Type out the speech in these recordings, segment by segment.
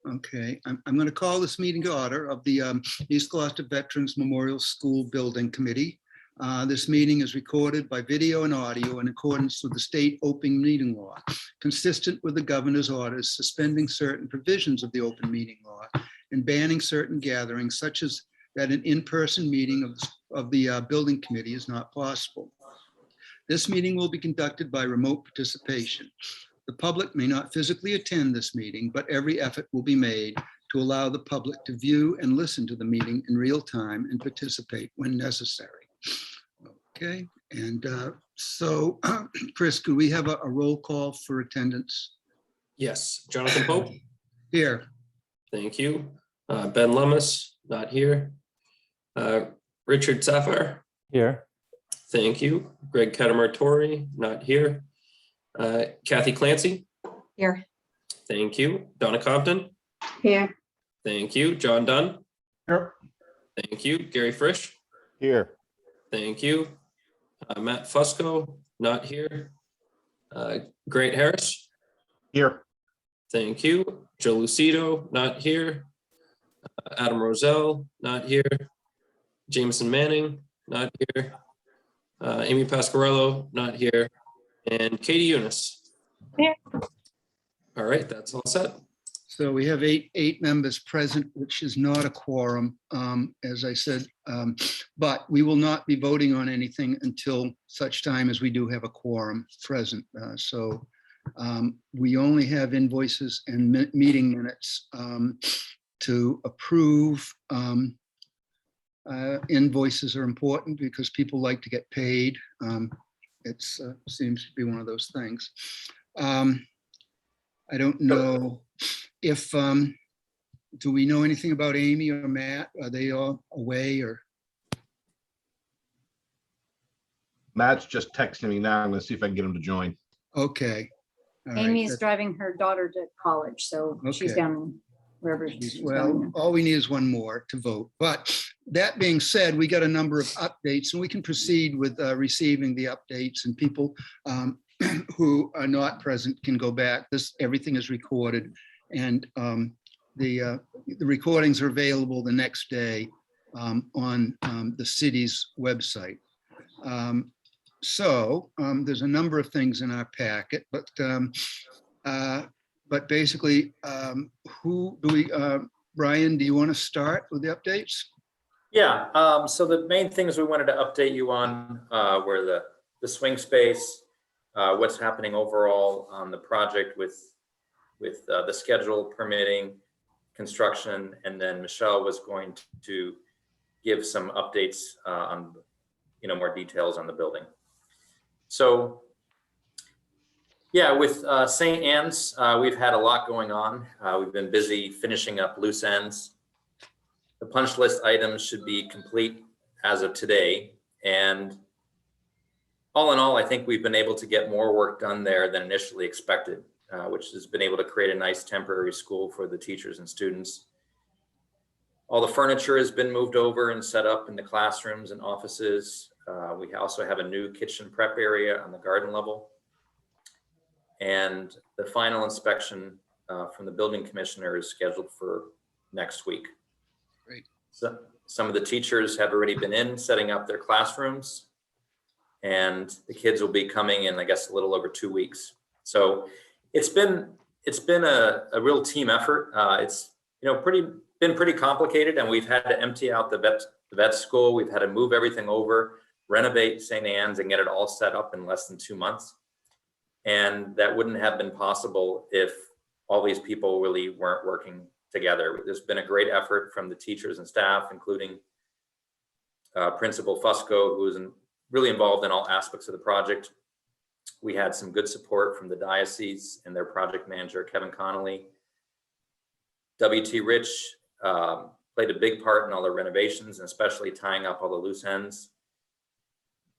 Okay, I'm going to call this meeting to order of the East Gloucester Veterans Memorial School Building Committee. This meeting is recorded by video and audio in accordance with the state open meeting law, consistent with the governor's orders suspending certain provisions of the open meeting law and banning certain gatherings such as that an in-person meeting of the building committee is not possible. This meeting will be conducted by remote participation. The public may not physically attend this meeting, but every effort will be made to allow the public to view and listen to the meeting in real time and participate when necessary. Okay, and so Chris, could we have a roll call for attendance? Yes, Jonathan Pope. Here. Thank you. Ben Lummis, not here. Richard Safar. Here. Thank you. Greg Kettemer-Torrey, not here. Kathy Clancy. Here. Thank you. Donna Compton. Here. Thank you. John Dunn. Here. Thank you. Gary Frisch. Here. Thank you. Matt Fusco, not here. Grant Harris. Here. Thank you. Joe Lucido, not here. Adam Roselle, not here. Jameson Manning, not here. Amy Pasquarello, not here. And Katie Eunice. Here. All right, that's all set. So we have eight members present, which is not a quorum, as I said, but we will not be voting on anything until such time as we do have a quorum present. So we only have invoices and meeting minutes to approve. Invoices are important because people like to get paid. It seems to be one of those things. I don't know if, do we know anything about Amy or Matt? Are they all away or? Matt's just texting me now. I'm going to see if I can get him to join. Okay. All right. Amy is driving her daughter to college, so she's Okay. down wherever she's Well, going. all we need is one more to vote. But that being said, we got a number of updates and we can proceed with receiving the updates, and people who are not present can go back. Everything is recorded, and the recordings are available the next day on the city's website. So there's a number of things in our packet, but basically, who do we, Brian, do you want to start with the updates? Yeah, so the main things we wanted to update you on were the swing space, what's happening overall on the project with the schedule, permitting, construction, and then Michelle was going to give some updates on, more details on the building. So yeah, with St. Anne's, we've had a lot going on. We've been busy finishing up loose ends. The punch list items should be complete as of today. And all in all, I think we've been able to get more work done there than initially expected, which has been able to create a nice temporary school for the teachers and students. All the furniture has been moved over and set up in the classrooms and offices. We also have a new kitchen prep area on the garden level. And the final inspection from the building commissioner is scheduled for next week. Great. So some of the teachers have already been in setting up their classrooms, and the kids will be coming in, I guess, a little over 2 weeks. So it's been a real team effort. It's been pretty complicated, and we've had to empty out the vet school. We've had to move everything over, renovate St. Anne's, and get it all set up in less than 2 months. And that wouldn't have been possible if all these people really weren't working together. There's been a great effort from the teachers and staff, including Principal Fusco, who is really involved in all aspects of the project. We had some good support from the diocese and their project manager, Kevin Connolly. W.T. Rich played a big part in all the renovations, and especially tying up all the loose ends.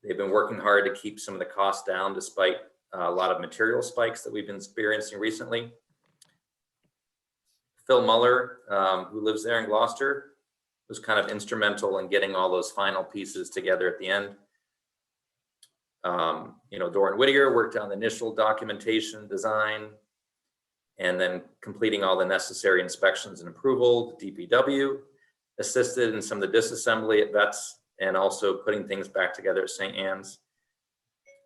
They've been working hard to keep some of the costs down despite a lot of material spikes that we've been experiencing recently. Phil Muller, who lives there in Gloucester, was kind of instrumental in getting all those final pieces together at the end. Doran Whittier worked on the initial documentation, design, and then completing all the necessary inspections and approval. The DPW assisted in some of the disassembly at vets and also putting things back together at St. Anne's.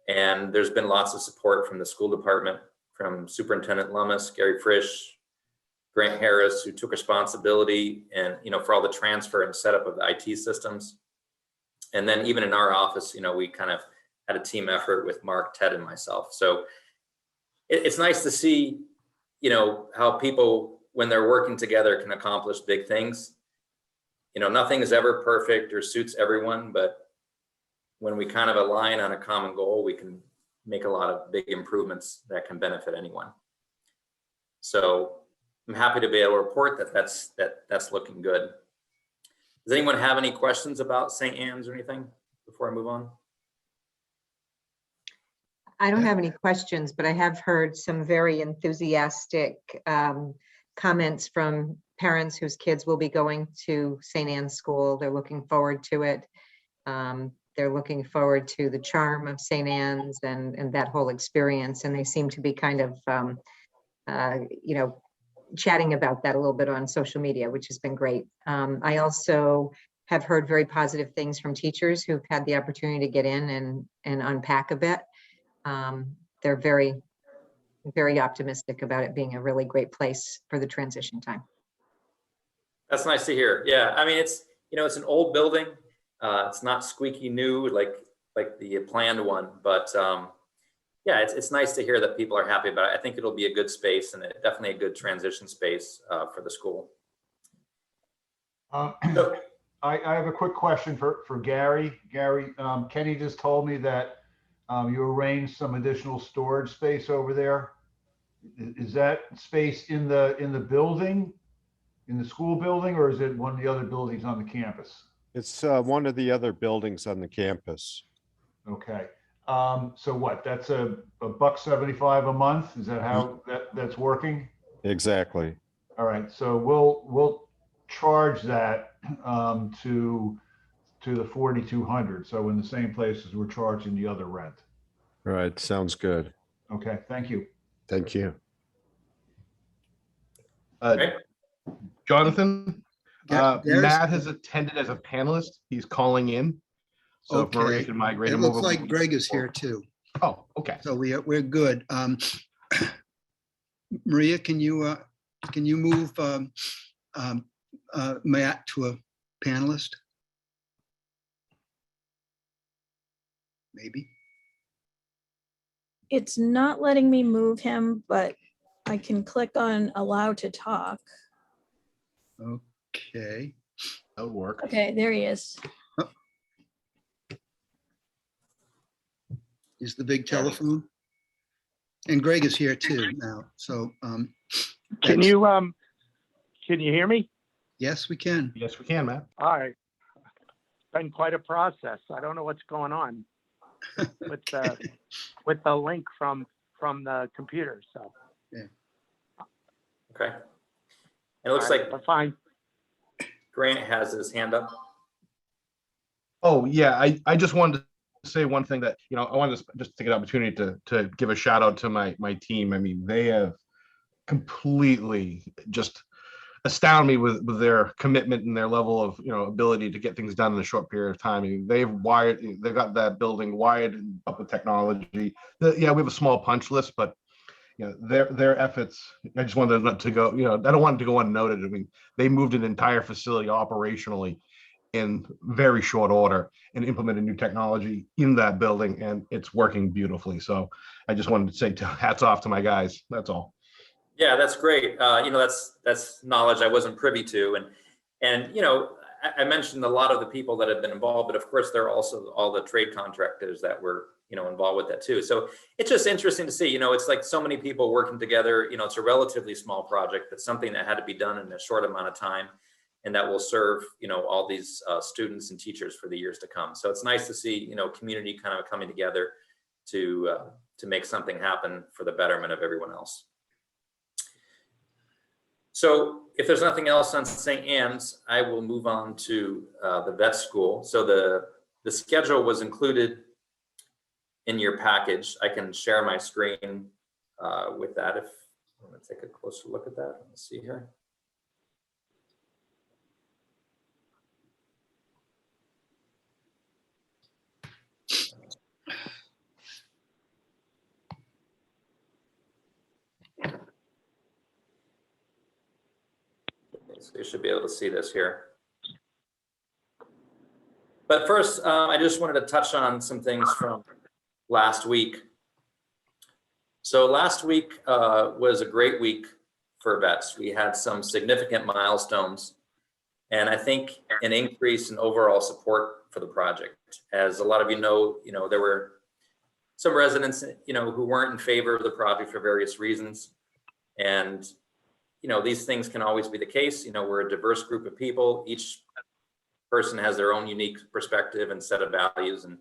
And there's been lots of support from the school department, from Superintendent Lummis, Gary Frisch, Grant Harris, who took responsibility and, for all the transfer and setup of the IT systems. And then even in our office, we kind of had a team effort with Mark, Ted, and myself. So it's nice to see, how people, when they're working together, can accomplish big things. Nothing is ever perfect or suits everyone, but when we kind of align on a common goal, we can make a lot of big improvements that can benefit anyone. So I'm happy to be able to report that that's looking good. Does anyone have any questions about St. Anne's or anything before I move on? I don't have any questions, but I have heard some very enthusiastic comments from parents whose kids will be going to St. Anne's School. They're looking forward to it. They're looking forward to the charm of St. Anne's and that whole experience. And they seem to be kind of, chatting about that a little bit on social media, which has been great. I also have heard very positive things from teachers who've had the opportunity to get in and unpack a bit. They're very, very optimistic about it being a really great place for the transition time. That's nice to hear. Yeah, I mean, it's an old building. It's not squeaky new like the planned one, but yeah, it's nice to hear that people are happy about it. I think it'll be a good space and definitely a good transition space for the school. I have a quick question for Gary. Gary, Kenny just told me that you arranged some additional storage space over there. Is that space in the building, in the school building, or is it one of the other buildings on the campus? It's one of the other buildings on the campus. Okay. So what? That's a $1.75 a month. Is that how that's working? Exactly. All right. So we'll charge that to the 4,200. So in the same place as we're charging the other rent. All right. Sounds good. Okay. Thank you. Thank you. Okay. Jonathan, There's- Matt has attended as a panelist. He's calling in. So if Maria Okay. can migrate It him looks over. like Greg is here too. Oh, okay. So we're good. Maria, can you move Matt to a panelist? Maybe. It's not letting me move him, but I can click on allow to talk. Okay. That would work. Okay, there he is. Is the big telephone? And Greg is here too now. So Can you hear me? yes, we can. Yes, we can, Matt. All right. Been quite a process. I don't know what's going on with the link from the computer. So Okay. And it looks all right, like we're fine. Grant has his hand up. Oh, yeah, I just wanted to say one thing that, I wanted to just take an opportunity to give a shout out to my team. I mean, they have completely just astound me with their commitment and their level of, ability to get things done in a short period of time. I mean, they've got that building wired up with technology. Yeah, we have a small punch list, but their efforts, I just wanted to go, I don't want it to go unnoted. I mean, they moved an entire facility operationally in very short order and implemented new technology in that building, and it's working beautifully. So I just wanted to say hats off to my guys. That's all. Yeah, that's great. That's knowledge I wasn't privy to. And I mentioned a lot of the people that have been involved, but of course there are also all the trade contractors that were, involved with that too. So it's just interesting to see, it's like so many people working together. It's a relatively small project, but something that had to be done in a short amount of time, and that will serve, all these students and teachers for the years to come. So it's nice to see, community kind of coming together to make something happen for the betterment of everyone else. So if there's nothing else on St. Anne's, I will move on to the vet school. So the schedule was included in your package. I can share my screen with that if I'm gonna take a closer look at that. Let's see here. So you should be able to see this here. But first, I just wanted to touch on some things from last week. So last week was a great week for vets. We had some significant milestones, and I think an increase in overall support for the project. As a lot of you know, there were some residents, who weren't in favor of the project for various reasons. And, these things can always be the case. We're a diverse group of people. Each person has their own unique perspective and set of values. And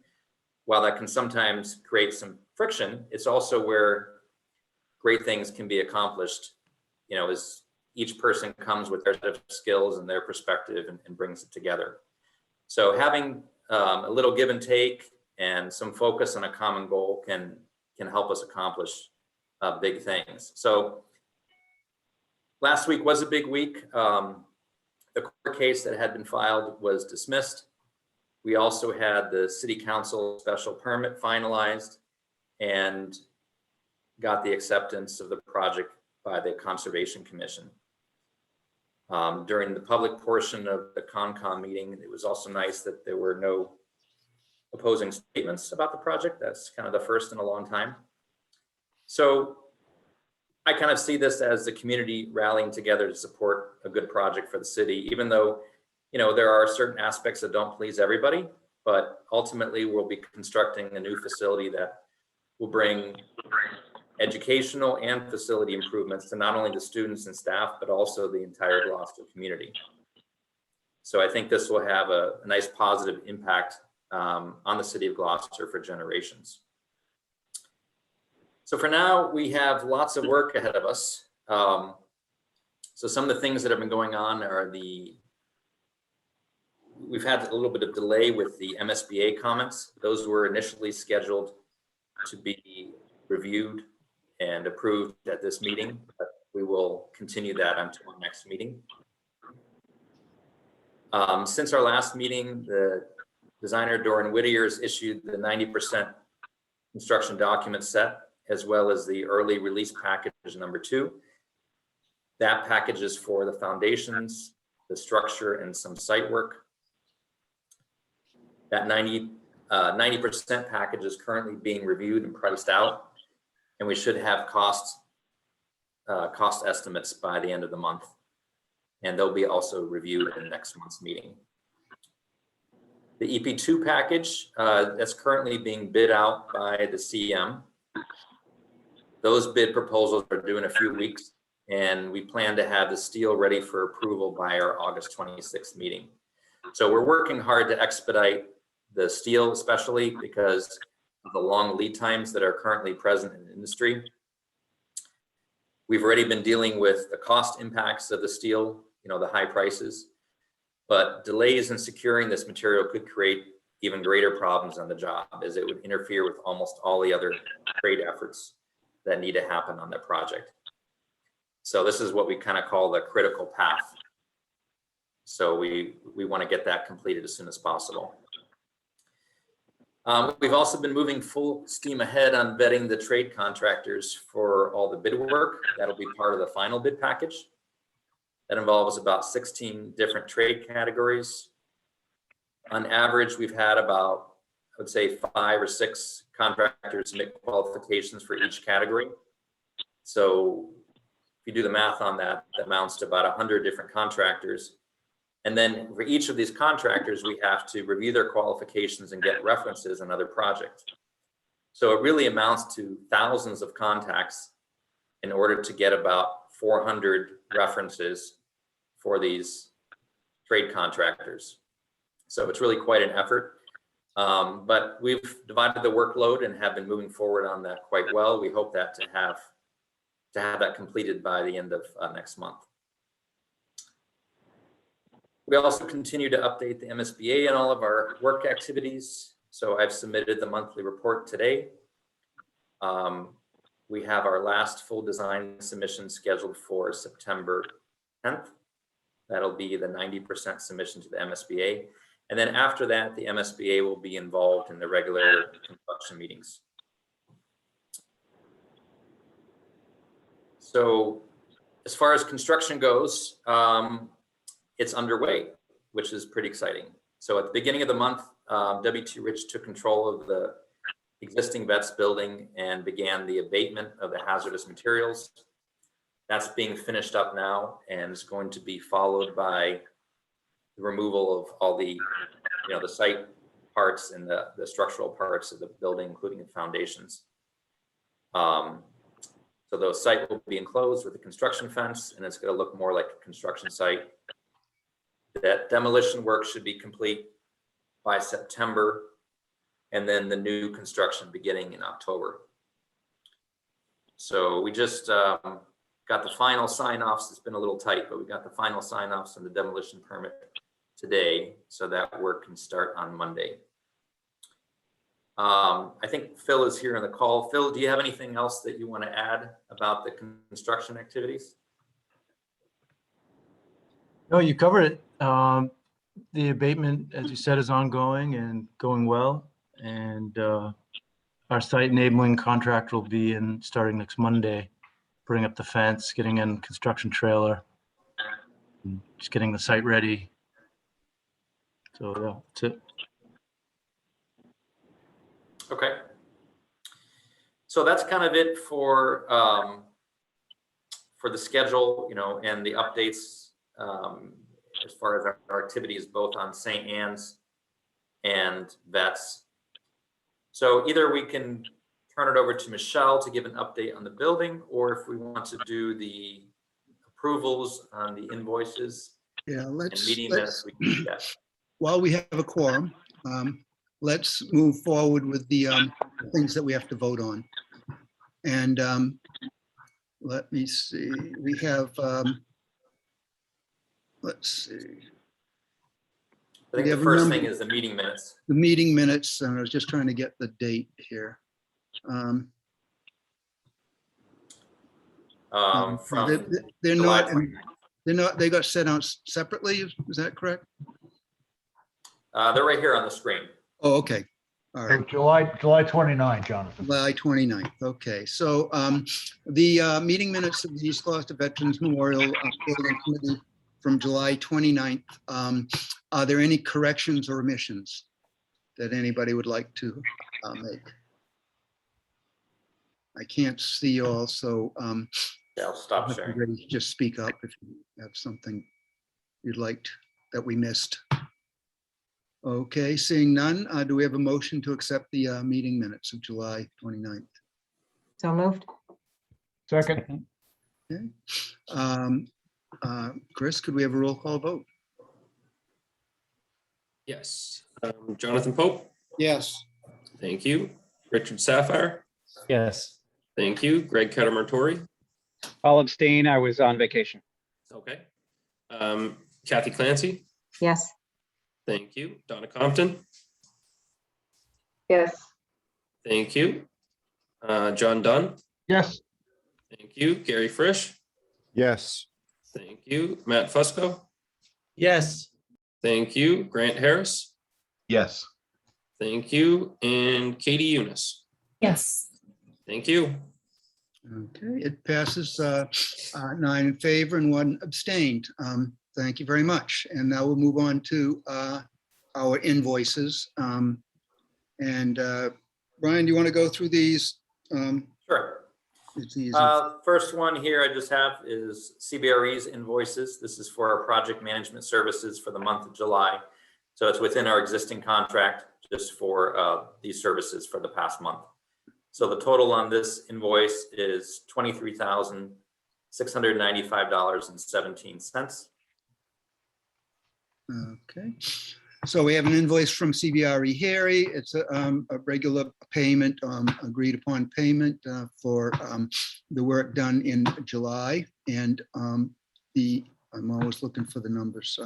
while that can sometimes create some friction, it's also where great things can be accomplished, as each person comes with their set of skills and their perspective and brings it together. So having a little give and take and some focus on a common goal can help us accomplish big things. So last week was a big week. The court case that had been filed was dismissed. We also had the city council special permit finalized and got the acceptance of the project by the Conservation Commission. During the public portion of the CONCOM meeting, it was also nice that there were no opposing statements about the project. That's kind of the first in a long time. So I kind of see this as the community rallying together to support a good project for the city, even though, there are certain aspects that don't please everybody, but ultimately we'll be constructing a new facility that will bring educational and facility improvements to not only the students and staff, but also the entire Gloucester community. So I think this will have a nice positive impact on the city of Gloucester for generations. So for now, we have lots of work ahead of us. So some of the things that have been going on are we've had a little bit of delay with the MSBA comments. Those were initially scheduled to be reviewed and approved at this meeting, but we will continue that until our next meeting. Since our last meeting, the designer Doran Whittier has issued the 90% construction document set, as well as the early release package number 2. That package is for the foundations, the structure, and some site work. That 90% package is currently being reviewed and priced out, and we should have cost estimates by the end of the month, and they'll be also reviewed in next month's meeting. The EP2 package that's currently being bid out by the CM. Those bid proposals are due in a few weeks, and we plan to have the steel ready for approval by our August 26th meeting. So we're working hard to expedite the steel, especially because of the long lead times that are currently present in the industry. We've already been dealing with the cost impacts of the steel, the high prices, but delays in securing this material could create even greater problems on the job, as it would interfere with almost all the other trade efforts that need to happen on that project. So this is what we kind of call the critical path. So we want to get that completed as soon as possible. We've also been moving full steam ahead on vetting the trade contractors for all the bid work. That'll be part of the final bid package. That involves about 16 different trade categories. On average, we've had about, I would say, 5 or 6 contractors submit qualifications for each category. So if you do the math on that, that amounts to about 100 different contractors. And then for each of these contractors, we have to review their qualifications and get references on other projects. So it really amounts to thousands of contacts in order to get about 400 references for these trade contractors. So it's really quite an effort. But we've divided the workload and have been moving forward on that quite well. We hope that to have that completed by the end of next month. We also continue to update the MSBA on all of our work activities. So I've submitted the monthly report today. we have our last full design submission scheduled for September 10th. That'll be the 90% submission to the MSBA. And then after that, the MSBA will be involved in the regular construction meetings. So as far as construction goes, it's underway, which is pretty exciting. So at the beginning of the month, W2 Rich took control of the existing vets building and began the abatement of the hazardous materials. That's being finished up now and is going to be followed by the removal of all the, the site parts and the structural parts of the building, including the foundations. So the site will be enclosed with a construction fence, and it's going to look more like a construction site. That demolition work should be complete by September, and then the new construction beginning in October. So we just got the final sign-offs. It's been a little tight, but we got the final sign-offs on the demolition permit today, so that work can start on Monday. I think Phil is here on the call. Phil, do you have anything else that you want to add about the construction activities? No, you covered it. The abatement, as you said, is ongoing and going well. And our site enabling contract will be in starting next Monday, putting up the fence, getting in construction trailer, and just getting the site ready. So yeah, that's it. Okay. So that's kind of it for the schedule, and the updates as far as our activities, both on St. Anne's and vets. So either we can turn it over to Michelle to give an update on the building, or if we want to do the approvals on the invoices Yeah, and let's, meeting minutes, we can do that. while we have a quorum, let's move forward with the things that we have to vote on. And let me see, we have, let's see. I think We the have a first number- thing is the meeting minutes. The meeting minutes, and I was just trying to get the date here. From They're July not, 20. they got sent out separately, is that correct? They're right here on the screen. Oh, okay, all right. So July 29, Jonathan. July 29th, okay. So the meeting minutes of the East Gloucester Veterans Memorial Building Committee from July 29th, are there any corrections or omissions that anybody would like to make? I can't see all, so Yeah, I'll stop if sharing. you're ready, just speak up if you have something you'd like that we missed. Okay, seeing none, do we have a motion to accept the meeting minutes of July 29th? So moved. Second, Okay. Chris, could we have a roll call vote? Yes. Jonathan Pope, Yes. thank you. Richard Sapphire, Yes. thank you. Greg Kettermer-Torrey, I'll abstain. I was on vacation. okay. Kathy Clancy, Yes. thank you. Donna Compton, Yes. thank you. John Dunn, yes. thank you. Gary Frisch, Yes. thank you. Matt Fusco, Yes. thank you. Grant Harris, Yes. thank you. And Katie Eunice, Yes. thank you. Okay, it passes 9 in favor and 1 abstained. Thank you very much. And now we'll move on to our invoices. And Brian, do you want to go through these? Sure. It's easy. First one here I just have is CBRE's invoices. This is for our project management services for the month of July. So it's within our existing contract just for these services for the past month. So the total on this invoice is $23,695.17. Okay, so we have an invoice from CBRE Harry. It's a regular payment, agreed upon payment for the work done in July. And I'm always looking for the numbers.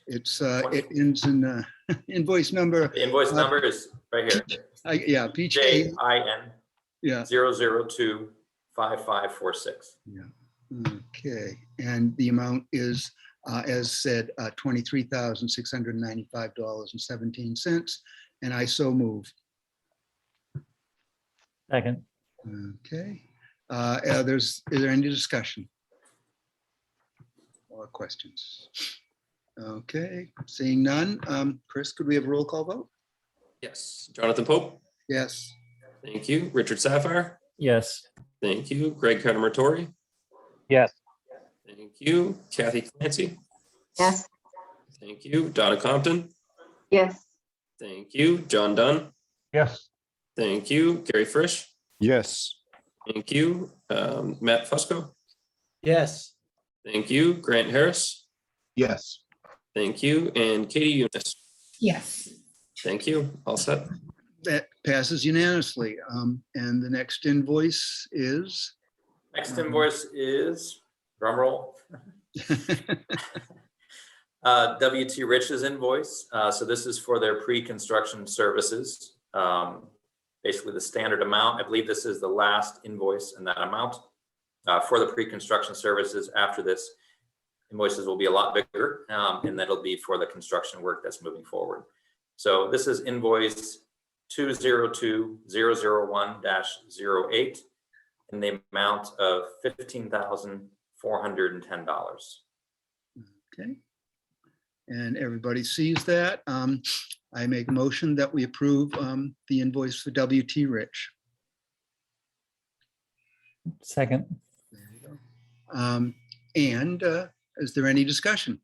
It ends in invoice number. The invoice number is right here. Yeah, PJ. JIN Yeah, 002 5546. Yeah. Okay, and the amount is, as said, $23,695.17, and I so move. Second. Okay, is there any discussion? Or questions? Okay, seeing none. Chris, could we have a roll call vote? Yes. Jonathan Pope. Yes. Thank you. Richard Sapphire. Yes. Thank you. Greg Carnatori. Yes. Thank you. Kathy Clancy. Yes. Thank you. Donna Compton. Yes. Thank you. John Dunn. Yes. Thank you. Gary Frisch. Yes. Thank you. Matt Fusco. Yes. Thank you. Grant Harris. Yes. Thank you. And Katie Eunice. Yes. Thank you. All set. That passes unanimously. And the next invoice is? Next invoice is, drum roll, WT Rich's invoice. So this is for their pre-construction services. Basically the standard amount. I believe this is the last invoice in that amount for the pre-construction services. After this, invoices will be a lot bigger, and that'll be for the construction work that's moving forward. So this is invoice 202001-08 in the amount of $15,410. Okay. And everybody sees that. I make a motion that we approve the invoice for WT Rich. Second. There you go. And is there any discussion?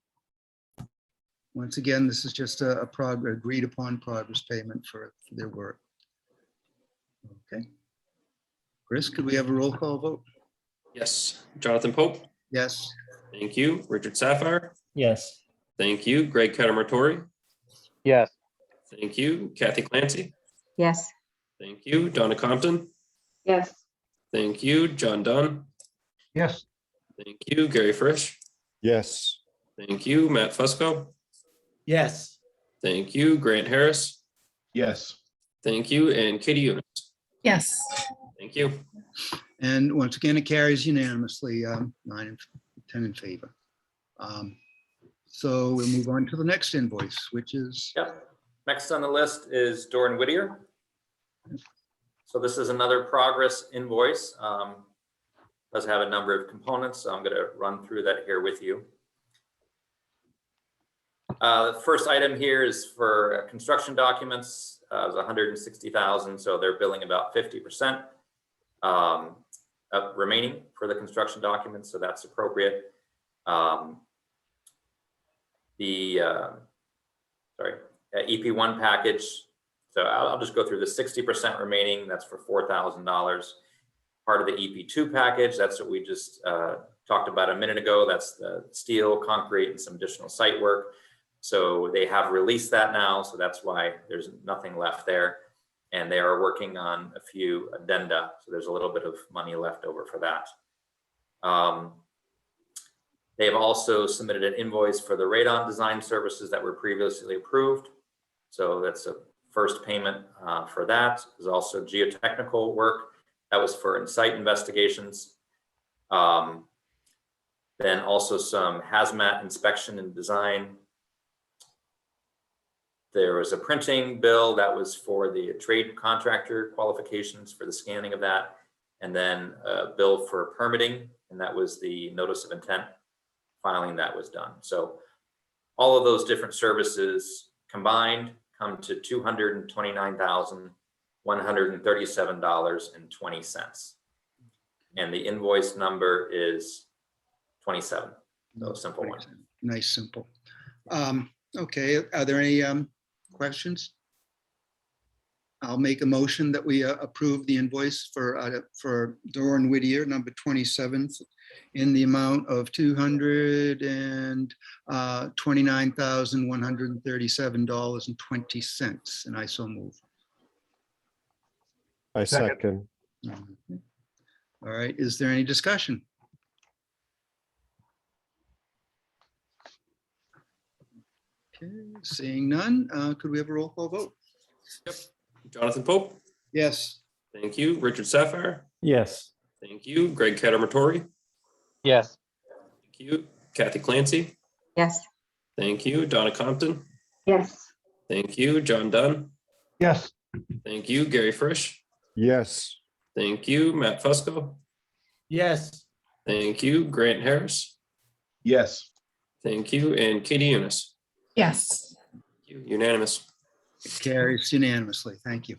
Once again, this is just a agreed upon progress payment for their work. Okay. Chris, could we have a roll call vote? Yes. Jonathan Pope. Yes. Thank you. Richard Sapphire. Yes. Thank you. Greg Carnatori. Yes. Thank you. Kathy Clancy. Yes. Thank you. Donna Compton. Yes. Thank you. John Dunn. Yes. Thank you. Gary Frisch. Yes. Thank you. Matt Fusco. Yes. Thank you. Grant Harris. Yes. Thank you. And Katie Eunice. Yes. Thank you. And once again, it carries unanimously, 9 and 10 in favor. So we'll move on to the next invoice, which is? Yep. Next on the list is Doran Whittier. So this is another progress invoice. Does have a number of components, so I'm going to run through that here with you. The first item here is for construction documents. It was $160,000, so they're billing about 50% remaining for the construction documents, so that's appropriate. EP1 package. So I'll just go through the 60% remaining. That's for $4,000. Part of the EP2 package. That's what we just talked about a minute ago. That's the steel, concrete, and some additional site work. So they have released that now. So that's why there's nothing left there. And they are working on a few addenda. So there's a little bit of money left over for that. They have also submitted an invoice for the radon design services that were previously approved. So that's a first payment for that. There's also geotechnical work. That was for site investigations. Then also some hazmat inspection and design. There was a printing bill that was for the trade contractor qualifications for the scanning of that. And then a bill for permitting, and that was the notice of intent filing that was done. So all of those different services combined come to $229,137.20. And the invoice number is 27. So simple one. Nice, simple. Okay, are there any questions? I'll make a motion that we approve the invoice for Doran Whittier, number 27, in the amount of $229,137.20, and I so move. I second. All right, is there any discussion? Okay, seeing none, could we have a roll call vote? Yep. Jonathan Pope. Yes. Thank you. Richard Sapphire. Yes. Thank you. Greg Catamatori. Yes. Thank you. Kathy Clancy. Yes. Thank you. Donna Compton. Yes. Thank you. John Dunn. Yes. Thank you. Gary Frisch. Yes. Thank you. Matt Fusco. Yes. Thank you. Grant Harris. Yes. Thank you. And Katie Eunice. Yes. Unanimous. It carries unanimously. Thank you.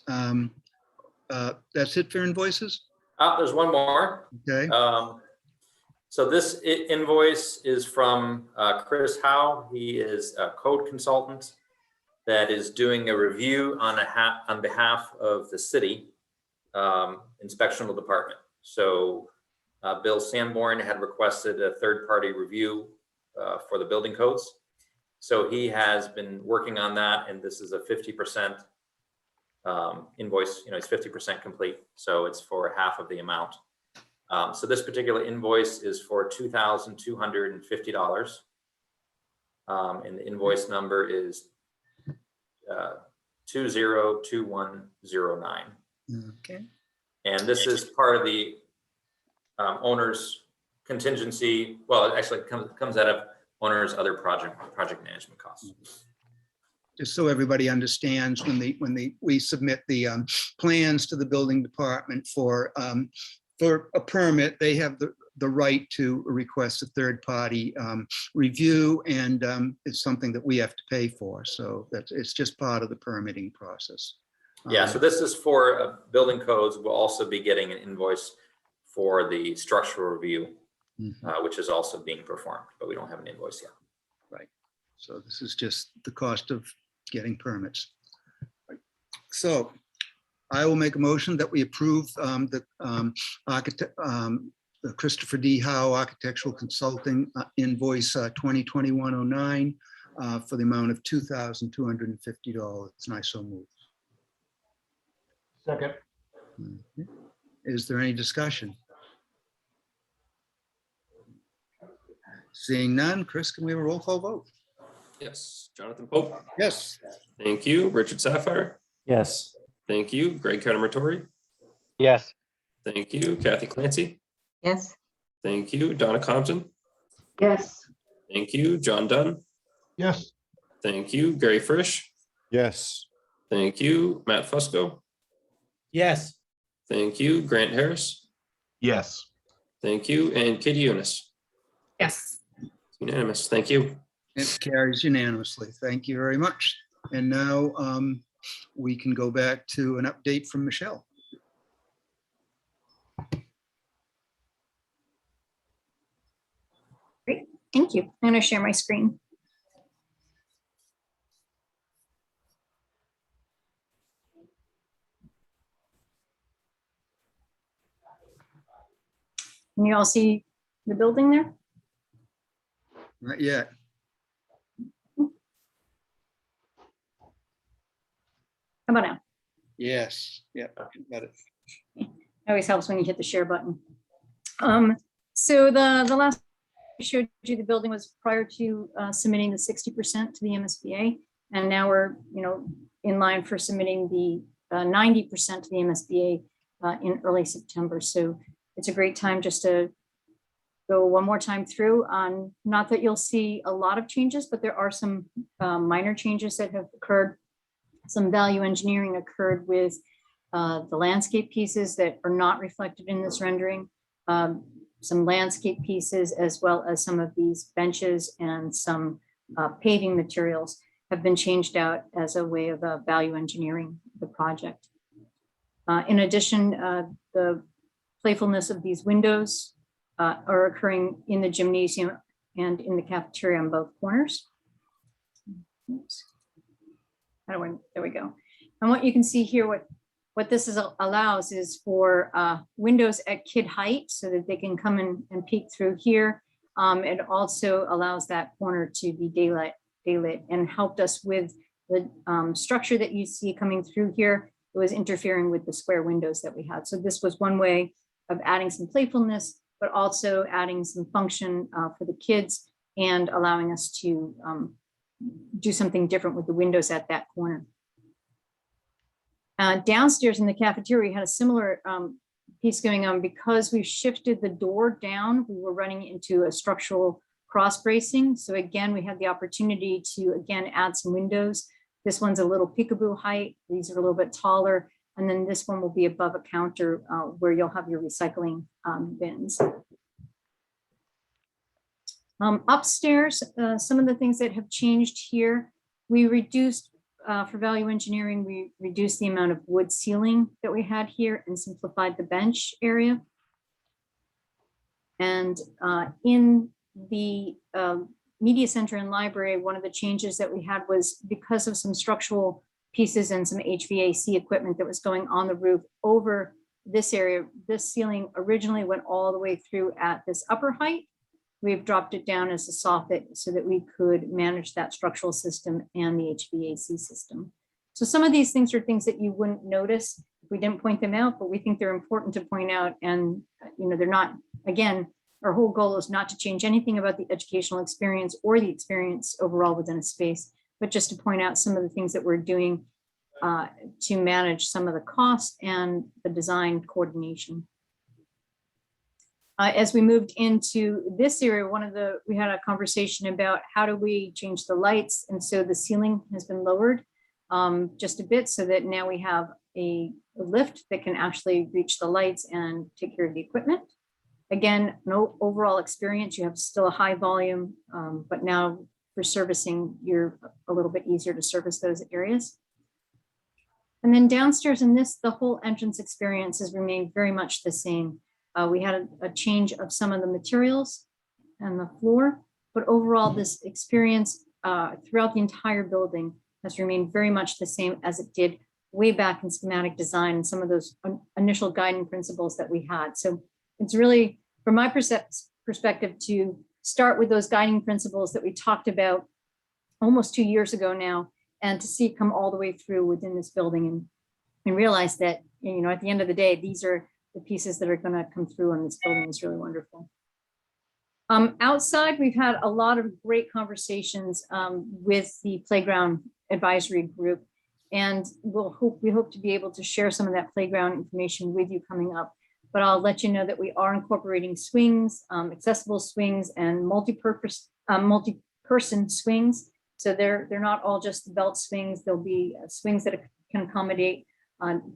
That's it for invoices? There's one more. Okay. So this invoice is from Chris Howe. He is a code consultant that is doing a review on behalf of the city inspectional department. So Bill Sanborn had requested a third-party review for the building codes. So he has been working on that, and this is a 50% invoice. You know, it's 50% complete, so it's for half of the amount. So this particular invoice is for $2,250, and the invoice number is 202109. Okay. And this is part of the owner's contingency. Well, it actually comes out of owner's other project management costs. Just so everybody understands, we submit the plans to the building department for a permit, they have the right to request a third-party review, and it's something that we have to pay for. So it's just part of the permitting process. Yeah, so this is for building codes. We'll also be getting an invoice for the structural review, which is also being performed, but we don't have an invoice yet. Right. So this is just the cost of getting permits. So I will make a motion that we approve the Christopher D. Howe Architectural Consulting invoice 2021-09 for the amount of $2,250. And I so move. Second. Is there any discussion? Seeing none, Chris, can we have a roll call vote? Yes. Jonathan Pope. Yes. Thank you. Richard Sapphire. Yes. Thank you. Greg Catamatori. Yes. Thank you. Kathy Clancy. Yes. Thank you. Donna Compton. Yes. Thank you. John Dunn. Yes. Thank you. Gary Frisch. Yes. Thank you. Matt Fusco. Yes. Thank you. Grant Harris. Yes. Thank you. And Katie Eunice. Yes. Unanimous. Thank you. It carries unanimously. Thank you very much. And now we can go back to an update from Michelle. Great, thank you. I'm going to share my screen. Can you all see the building there? Not yet. How about now? Yes. Yeah. Got it. It always helps when you hit the share button. So the last I showed you the building was prior to submitting the 60% to the MSBA, and now we're in line for submitting the 90% to the MSBA in early September. So it's a great time just to go one more time through on, not that you'll see a lot of changes, but there are some minor changes that have occurred. Some value engineering occurred with the landscape pieces that are not reflected in this rendering. Some landscape pieces, as well as some of these benches and some paving materials have been changed out as a way of value engineering the project. In addition, the playfulness of these windows are occurring in the gymnasium and in the cafeteria on both corners. Oops. There we go. And what you can see here, what this allows is for windows at kid height so that they can come in and peek through here. It also allows that corner to be daylit and helped us with the structure that you see coming through here. It was interfering with the square windows that we had. So this was one way of adding some playfulness, but also adding some function for the kids and allowing us to do something different with the windows at that corner. Downstairs in the cafeteria, we had a similar piece going on. Because we shifted the door down, we were running into a structural cross bracing. So again, we had the opportunity to, again, add some windows. This one's a little peekaboo height. These are a little bit taller. And then this one will be above a counter where you'll have your recycling bins. Upstairs, some of the things that have changed here, we reduced, for value engineering, we reduced the amount of wood ceiling that we had here and simplified the bench area. And in the media center and library, one of the changes that we had was because of some structural pieces and some HVAC equipment that was going on the roof over this area. This ceiling originally went all the way through at this upper height. We've dropped it down as a soffit so that we could manage that structural system and the HVAC system. So some of these things are things that you wouldn't notice if we didn't point them out, but we think they're important to point out. And they're not, again, our whole goal is not to change anything about the educational experience or the experience overall within a space, but just to point out some of the things that we're doing to manage some of the costs and the design coordination. As we moved into this area, we had a conversation about how do we change the lights. And so the ceiling has been lowered just a bit so that now we have a lift that can actually reach the lights and take care of the equipment. Again, no overall experience, you have still a high volume, but now for servicing, you're a little bit easier to service those areas. And then downstairs in this, the whole entrance experience has remained very much the same. We had a change of some of the materials and the floor, but overall this experience throughout the entire building has remained very much the same as it did way back in schematic design and some of those initial guiding principles that we had. So it's really, from my perspective, to start with those guiding principles that we talked about almost 2 years ago now, and to see it come all the way through within this building and realize that, at the end of the day, these are the pieces that are going to come through on this building is really wonderful. Outside, we've had a lot of great conversations with the playground advisory group, and we hope to be able to share some of that playground information with you coming up. But I'll let you know that we are incorporating swings, accessible swings, and multi-person swings. So they're not all just the belt swings. There'll be swings that can accommodate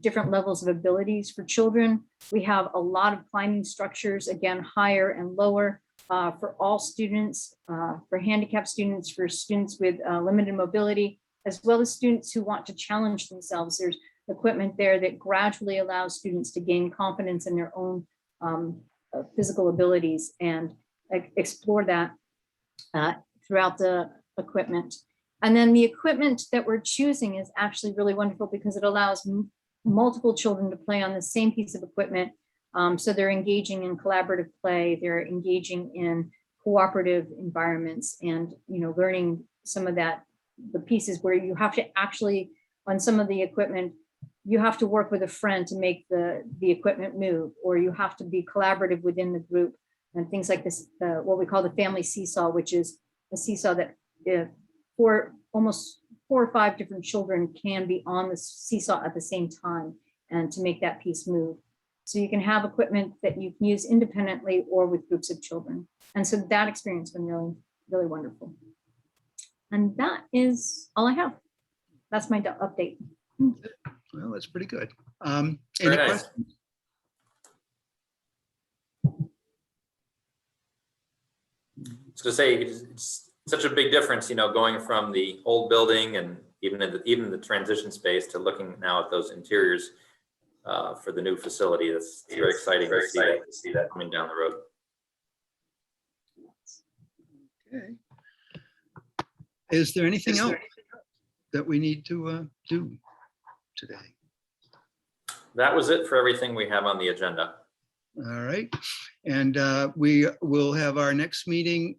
different levels of abilities for children. We have a lot of climbing structures, again, higher and lower for all students, for handicapped students, for students with limited mobility, as well as students who want to challenge themselves. There's equipment there that gradually allows students to gain confidence in their own physical abilities and explore that throughout the equipment. And then the equipment that we're choosing is actually really wonderful because it allows multiple children to play on the same piece of equipment. So they're engaging in collaborative play, they're engaging in cooperative environments and, learning some of that, the pieces where you have to actually, on some of the equipment, you have to work with a friend to make the equipment move, or you have to be collaborative within the group and things like this, what we call the family seesaw, which is a seesaw that for almost 4 or 5 different children can be on the seesaw at the same time and to make that piece move. So you can have equipment that you can use independently or with groups of children. And so that experience has been really, really wonderful. And that is all I have. That's my update. Well, that's pretty good. Any Very nice. questions? So to say, it's such a big difference, going from the old building and even the transition space to looking now at those interiors for the new facility. It's very exciting to see that coming down the road. Okay. Is there anything else that we need to do today? That was it for everything we have on the agenda. All right. And we will have our next meeting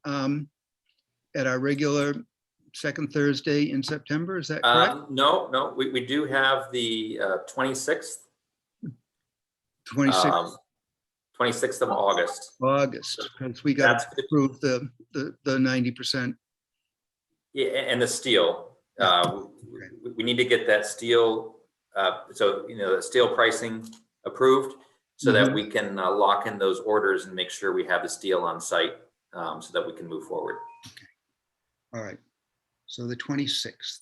at our regular second Thursday in September. Is that correct? No, we do have the 26th. 26th 26th of August. August, because we got to approve the 90%. Yeah, and the steel. We need to get that steel. So the steel pricing approved. so that we can lock in those orders and make sure we have this deal on site so that we can move forward. All right. So the 26th.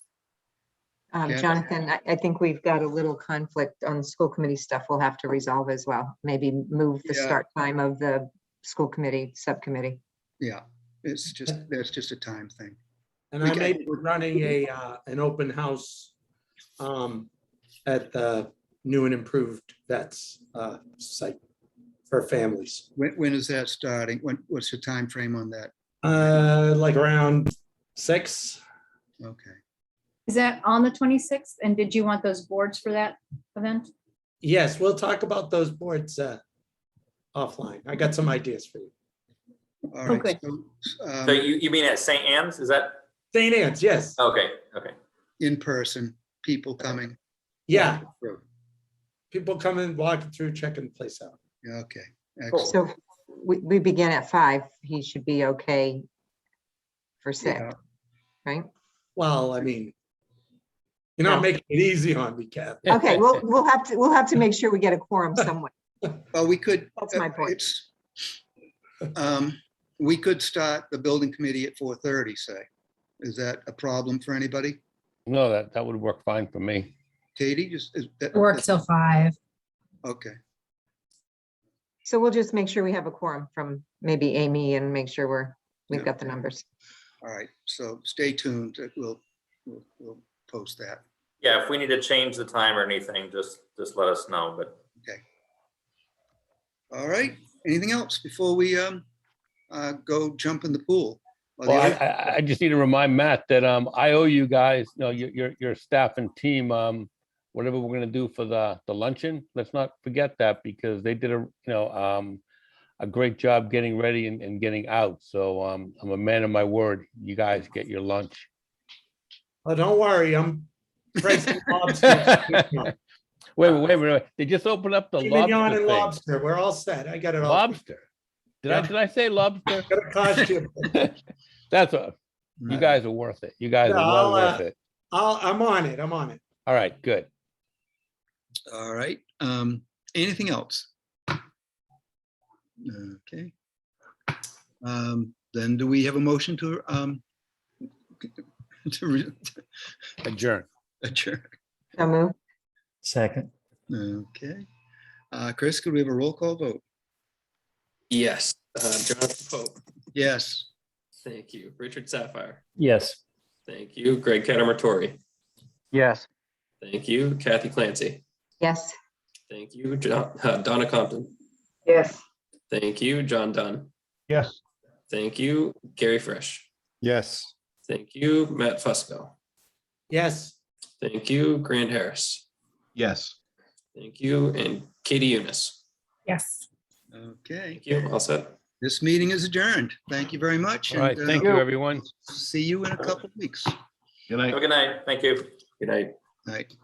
Yeah. Jonathan, I think we've got a little conflict on school committee stuff we'll have to resolve as well. Maybe move the Yeah. start time of the school committee subcommittee. Yeah, that's just a time thing. And I may be running an open house at the new and improved vets site for families. When is that starting? What's the time frame on that? Like around 6. Okay. Is that on the 26th? And did you want those boards for that event? Yes, we'll talk about those boards offline. I got some ideas for you. All right. good. So you mean at St. Anne's? Is that? St. Anne's, yes. Okay, okay. In person, people coming. Yeah. People coming, walking through, checking the place out. Yeah, okay. Cool. Excellent. So we begin at 5. He should be okay for 6, Yeah. right? Well, I mean, you're not making it easy on me, Kath. Okay, we'll have to make sure we get a quorum somewhere. Well, we could. That's my point. We could start the building committee at 4:30, say. Is that a problem for anybody? No, that would work fine for me. Katie, Work till 5. Okay, So we'll just make sure we have a quorum from maybe Amy and make sure we've got the numbers. all right. So stay tuned. We'll post that. Yeah, if we need to change the time or anything, just let us know, but. Okay. All right. Anything else before we go jump in the pool? Well, Well, I just need to remind Matt that I owe you guys, your staff and team, whatever we're gonna do for the luncheon. Let's not forget that because they did a great job getting ready and getting out. So I'm a man of my word. You guys get your lunch. Oh, don't worry, I'm pricing lobster. Wait. They just opened up the Mignon lobster and thing. lobster, we're all set. I got it all. Lobster. Did I say lobster? Got a costume. That's what, you guys are worth it. You guys Yeah, are well I'll, worth it. I'm on it. All right, good. All right. Anything else? Okay. Then do we have a motion to Adjourn. adjourn? So move. Second. Okay. Chris, could we have a roll call vote? Yes. Jonathan Pope. Yes. Thank you. Richard Sapphire. Yes. Thank you. Greg Catamatori. Yes. Thank you. Kathy Clancy. Yes. Thank you. Donna Compton. Yes. Thank you. John Dunn. Yes. Thank you. Gary Frisch. Yes. Thank you. Matt Fusco. Yes. Thank you. Grant Harris. Yes. Thank you. And Katie Eunice. Yes. Okay. Thank you. All set. This meeting is adjourned. Thank you very much. All right, and, thank you, everyone. See you in a couple of weeks. Good night. Have a good night. Thank you. Good night. Night.